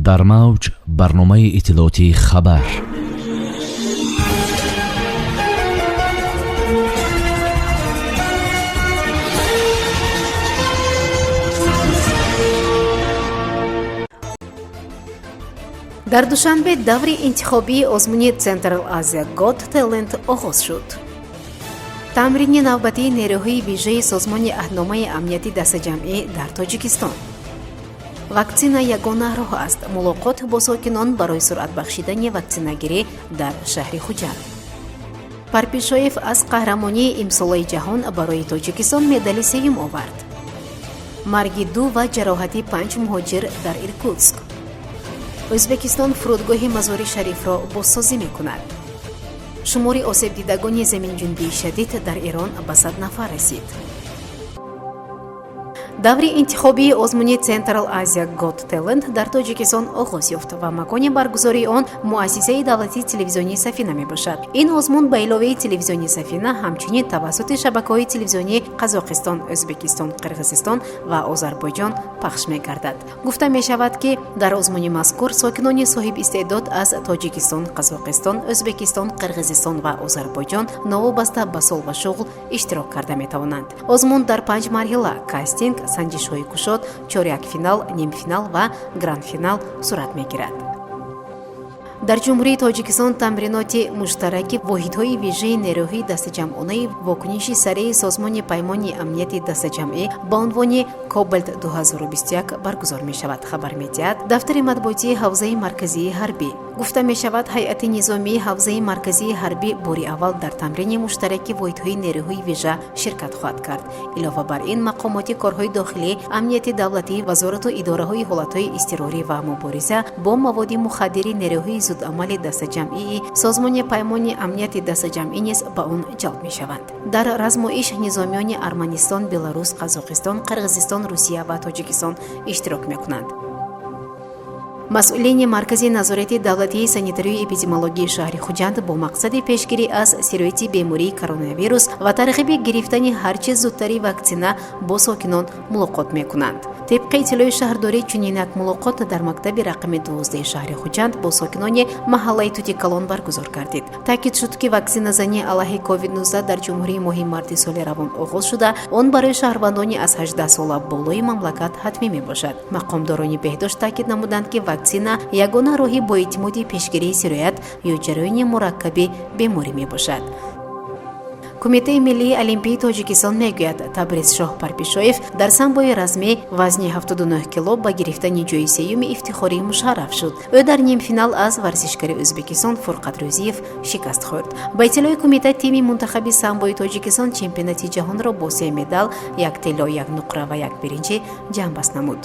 дар мавҷ барномаи иттилоотии хабар. дар душанбе даври интихобии озмуни Central Asia Got Talent оғоз шуд. тамрини навбатии нерӯҳои вижаи созмони аҳдномаи амнияти дастаҷамъӣ дар Тоҷикистон. ваксина ягона роҳ аст. мулоқот бо сокинон барои суръат бахшидани ваксинагирӣ дар шаҳри Хуҷанд. Парпишоев аз қаҳрамонии имсолаи ҷаҳон барои Тоҷикистон медали сеюм овард. марги 2 ва ҷароҳати 5 муҳоҷир дар Иркутск. Ӯзбекистон фурудгоҳи Мазори Шарифро бозсозӣ мекунад. шумори осебдидагони заминҷунбии шадид дар Ирон ба 100 нафар расид. даври интихобии озмуни Central Asia Got Talent дар Тоҷикистон оғоз ёфт ва макони баргузории он муассисаи давлатии телевизионии Сафина мебошад. ин озмун ба иловаи телевизионии Сафина ҳамчунин тавассути шабакаҳои телевизионии Қазоқистон, Ӯзбекистон, Қирғизистон ва Озарбойҷон пахш мегардад. гуфта мешавад ки дар озмуни мазкур сокинони соҳибистеъдод аз Тоҷикистон, Қазоқистон, Ӯзбекистон, Қирғизистон ва Озарбойҷон новобаста ба сол ва шуғл иштирок карда метавонанд. озмун дар 5 марҳила кастинг, санҷишҳои кушод, чорякфинал, нимфинал ва гранд-финал сурат мегирад. дар ҷумҳурии Тоҷикистон тамриноти муштараки воҳидҳои вижаи нерӯҳои дастаҷамъонаи вокуниши сареи созмони паймони амнияти дастаҷамъӣ ба унвони Кобальт 2021 баргузор мешавад. хабар медиҳад дафтари матбуотии ҳавзаи марказии ҳарбӣ. гуфта мешавад ҳайати низомии ҳавзаи марказии ҳарбӣ бори аввал дар тамрини муштараки воҳидҳои нерӯҳои вижа ширкат хоҳад кард. илова бар ин мақомоти корҳои дохилӣ, амнияти давлатӣ, вазорату идораҳои ҳолатҳои изтирорӣ ва мубориза бо маводи мухаддири нерӯҳои зудамали дастаҷамъии созмони паймони амнияти дастаҷамъӣ низ ба он ҷалб мешаванд. дар разму иш низомиёни Арманистон, Беларус, Қазоқистон, Қирғизистон, Русия ва Тоҷикистон иштирок мекунанд. масъулини маркази назорати давлатии санитарию эпидемиологии шаҳри Хуҷанд бо мақсади пешгирӣ аз сирояти бемории коронавирус ва тарғиби гирифтани ҳарчи зудтари ваксина бо сокинон мулоқот мекунанд. тибқи иттилои шаҳрдорӣ чунин як мулоқот дар мактаби рақами 12 шаҳри Хуҷанд бо сокинони маҳаллаи Тутикалон баргузор гардид. таъкид шуд ки ваксиназанӣ алайҳи COVID-19 дар ҷумҳурии моҳи марти соли равон оғоз шуда, он барои шаҳрвандони аз 18 сола болои мамлакат ҳатмӣ мебошад. мақомдорони беҳдошт таъкид намуданд ки ваксина ягона роҳи боэътимоди пешгирии сироят ё ҷараёни мураккаби беморӣ мебошад. кумитаи миллии олимпии Тоҷикистон мегӯяд Табризшоҳ Парпишоев дар самбои размӣ вазни 79 кило ба гирифтани ҷои сеюми ифтихорӣ мушарраф шуд. ӯ дар нимфинал аз варзишгари Ӯзбекистон Фурқат Рӯзиев шикаст хӯрд. ба иттилои кумита, тими мунтахаби самбои Тоҷикистон чемпионати ҷаҳонро бо 3 медал, 1 тилло, 1 нуқра ва 1 биринҷӣ ҷамъбаст намуд.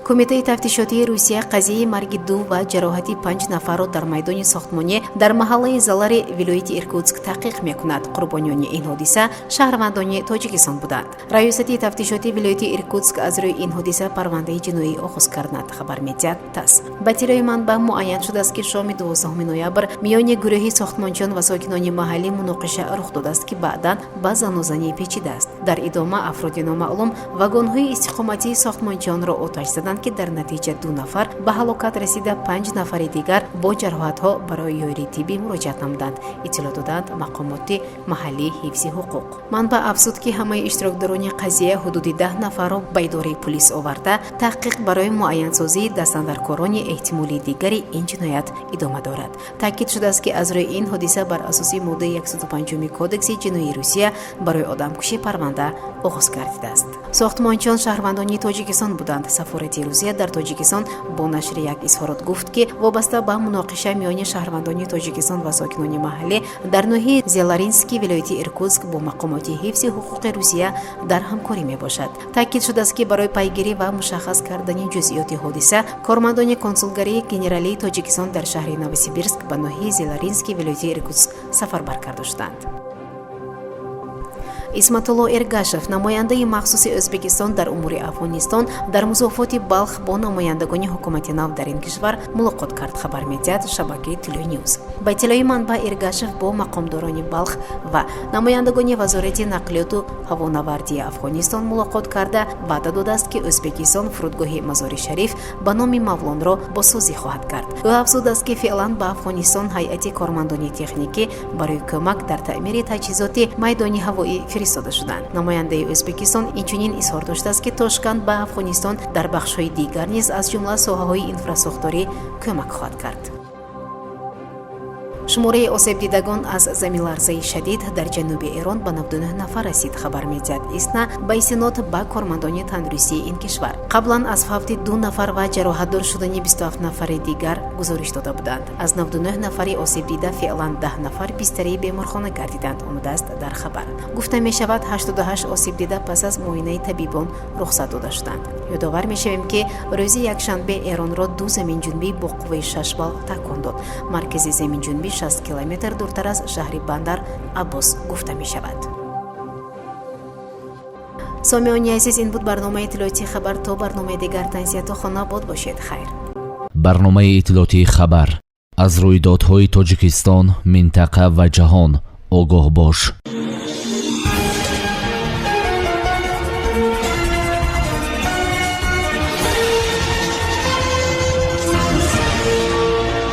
кумитаи тафтишотии Русия қазияи марги 2 ва ҷароҳати 5 нафарро дар майдони сохтмонӣ дар маҳаллаи Залари вилояти Иркутск таҳқиқ мекунад. қурбониёни ин ҳодиса шаҳрвандони Тоҷикистон буданд. раёсати тафтишоти вилояти Иркутск аз рӯи ин ҳодиса парвандаи ҷиноӣ оғоз карданд. хабар медиҳад ТАСС. ба иттилои манбаъ муайян шудааст ки шоми 12 ноябр миёни гурӯҳи сохтмончиён ва сокинони маҳаллӣ муноқиша рух додааст ки баъдан ба занозанӣ печидааст. дар идома афроди номаълум вагонҳои истиқоматии сохтмончиёнро оташ заданд ки дар натиҷа 2 нафар ба ҳалокат расида, 5 нафари дигар бо ҷароҳатҳо барои ёрии тиббӣ муроҷиат намуданд. иттилоъ доданд мақомоти маҳаллии ҳифзи ҳуқуқ. манбаъ афзуд ки ҳамаи иштирокдорони қазия ҳудуди 10 нафарро ба идораи пулис оварда, таҳқиқ барои муайянсозии дастандаркорони эҳтимолии дигари ин ҷиноят идома дорад. таъкид шудааст ки аз рӯи ин ҳодиса бар асоси моддаи 105 кодекси ҷиноии Русия барои одамкушӣ парванда оғоз гардидааст. сохтмончиён шаҳрвандони Тоҷикистон буданд. сафорати Русия дар Тоҷикистон бо нашри як изҳорот гуфт ки вобаста ба муноқиша миёни шаҳрвандони Тоҷикистон ва сокинони маҳаллӣ дар ноҳияи Зеларинский вилояти Иркутск бо мақомоти ҳифзи ҳуқуқи Русия дар ҳамкорӣ мебошад. таъкид шудааст ки барои пайгирӣ ва мушаххас кардани ҷузъиёти ҳодиса, кормандони консулгарии генералии Тоҷикистон дар шаҳри Новосибирск ба ноҳияи Зеларинский вилояти Иркутск сафарбар карда шуданд. исматулло эргашев намояндаи махсуси o'zbekiston дар умури афғонистон дар музофоти балх бо намояндагони ҳукумати нав дар ин кишвар мулоқот кард, хабар медиҳад шабакаи Тиллои Ньюз. Ба иттилои манбаъ эргашев бо мақомдорони балх ва намояндагони вазорати нақлиёту ҳавонавардии афғонистон мулоқот карда ваъда додааст ки o'zbekiston фурудгоҳи Мазори Шариф ба номи Мавлонро босозӣ хоҳад кард. ӯ афзудааст ки феълан ба Афғонистон ҳайати кормандони техникӣ барои кӯмак дар таъмири таҷҳизоти майдони ҳавоӣ фиристода шуданд. намояндаи o'zbekiston инчунин изҳор доштааст ки Тошкент ба Афғонистон дар бахшҳои дигар низ аз ҷумла соҳаҳои инфраструктурӣ кӯмак хоҳад кард. шумораи осебдидагон аз заминларзаи шадид дар ҷануби Эрон ба 99 нафар расид, хабар медиҳад ИСНА ба истинод ба кормандони тандурустии ин кишвар. қаблан аз фавти 2 нафар ва ҷароҳатдор шудани 27 нафари дигар гузориш дода буданд. аз 99 нафари осебдида феълан 10 нафар бистарии беморхона гардиданд, омадааст дар хабар. гуфта мешавад 88 осебдида пас аз муоинаи табибон рухсат дода шуданд. ёдовар мешавем ки рӯзи якшанбе Эронро 2 заминҷунбӣ бо қувваи 6 балл такон дод. маркази заминҷунбӣ 60 километр дуртар аз шаҳри Бандар Аббос гуфта мешавад. сомиёни азиз, ин буд барномаи иттилоотии хабар. то барномаи дигар танзияту хонобод бошед. хайр. барномаи иттилоотии хабар. аз рӯйдодҳои Тоҷикистон, минтақа ва ҷаҳон огоҳ бош.